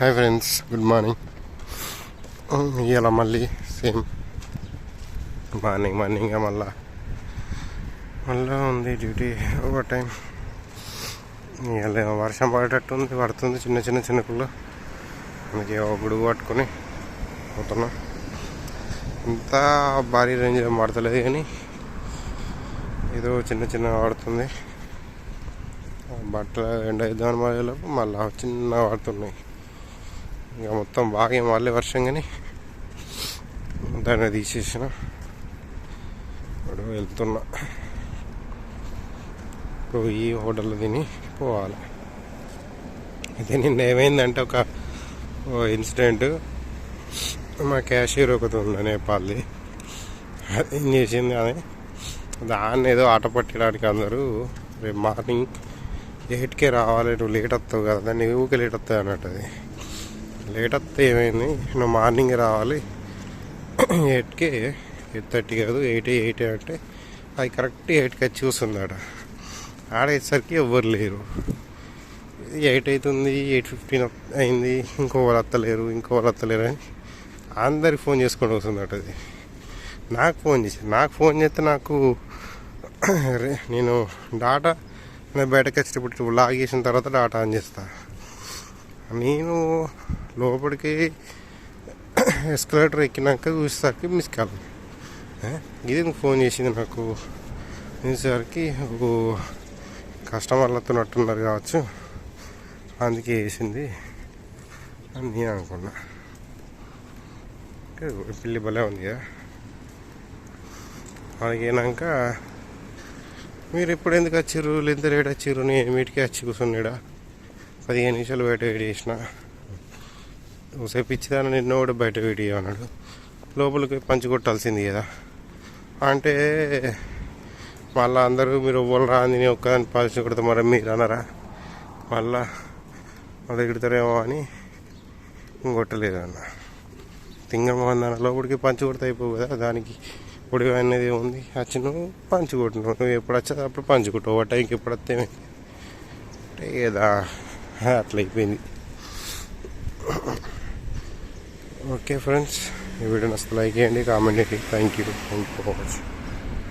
Hi friends, good morning. ఇవాళ మళ్ళీ same morning మళ్ళీ ఉంది డ్యూటీ ఓవర్ టైం. ఇవాళ వర్షం పడుతుంది చిన్న చినుకులు. అందుకే ఒక గొడుగు పట్టుకొని పోతున్నాం. ఇంత భారీ రేంజ్ పడతలేదు కానీ ఏదో చిన్న పడుతుంది. బట్టలు ఎండ ఇద్దామని మళ్ళీ చిన్న పడుతున్నాయి. ఇక మొత్తం బాగా మళ్ళీ వర్షం కానీ దాన్ని తీసేసిన. ఇప్పుడు వెళ్తున్నా. ఇప్పుడు ఈ హోటల్లో తిని పోవాలి. అయితే నిన్న ఏమైందంటే ఒక ఇన్సిడెంట్. మా క్యాషియర్ ఒకటి ఉంది నేపాల్ది. అది ఏం చేసింది అని దాన్ని ఏదో ఆట పట్టడానికి అందరూ రేపు మార్నింగ్ 8కే రావాలి, నువ్వు లేట్ వస్తావు కదా, దాన్ని ఊకే లేట్ వస్తాయి అన్నట్టు. అది లేట్ వస్తే ఏమైంది, నువ్వు మార్నింగ్ రావాలి 8కే, 8:30 కాదు 8 అంటే అది కరెక్ట్ 8కి వచ్చి చూస్తుంది. ఆడేసరికి ఎవ్వరు లేరు. 8 అవుతుంది, 8:15 అయింది, ఇంకోవారు వస్తలేరు అని అందరికి ఫోన్ చేసుకొని వస్తుంది. అది నాకు ఫోన్ చేస్తే నాకు నేను డాటా బయటకు వచ్చేటప్పుడు లాగ్ చేసిన తర్వాత డాటా ఆన్ చేస్తా. నేను లోపలికి ఎస్కలేటర్ ఎక్కినాక చూసేసరికి మిస్ కాల్. ఇది నువ్వు ఫోన్ చేసింది నాకు చూసేసరికి కస్టమర్లతో నట్టున్నారు కావచ్చు, అందుకే వేసింది అని నేను అనుకున్నా. పిల్లి భలే ఉంది కదా. అలాగేనాక మీరు ఎప్పుడు ఎందుకు వచ్చారు, ఎంత రేట్ వచ్చారు, నేను మీటికి వచ్చి కూర్చున్నాడా 15 నిమిషాలు బయట వెయిట్ చేసిన. సేపు ఇచ్చిదాన్ని నిన్న కూడా బయట వెయిట్ చేయమన్నాడు. లోపలికి పంచి కొట్టాల్సింది కదా అంటే మళ్ళీ అందరూ మీరు ఎవ్వరు రాని నేను ఒక్కదాన్ని పంచి కొడతా మరి మీరు అనరా, మళ్ళా తిడతారేమో అని కొట్టలేదు అన్న. తింగమన్న లోపలికి పంచి కొడితే అయిపోవు కదా, దానికి పొడి అనేది ఉంది. వచ్చి నువ్వు పంచి కొట్టినావు, నువ్వు ఎప్పుడు వచ్చా అప్పుడు పంచి కొట్టావు, ఒక టైంకి ఎప్పుడు వస్తే అంటే కదా అట్లా అయిపోయింది. ఓకే ఫ్రెండ్స్, ఈ వీడియో నచ్చితే లైక్ చేయండి, కామెంట్ చేయండి. Thank you for watching.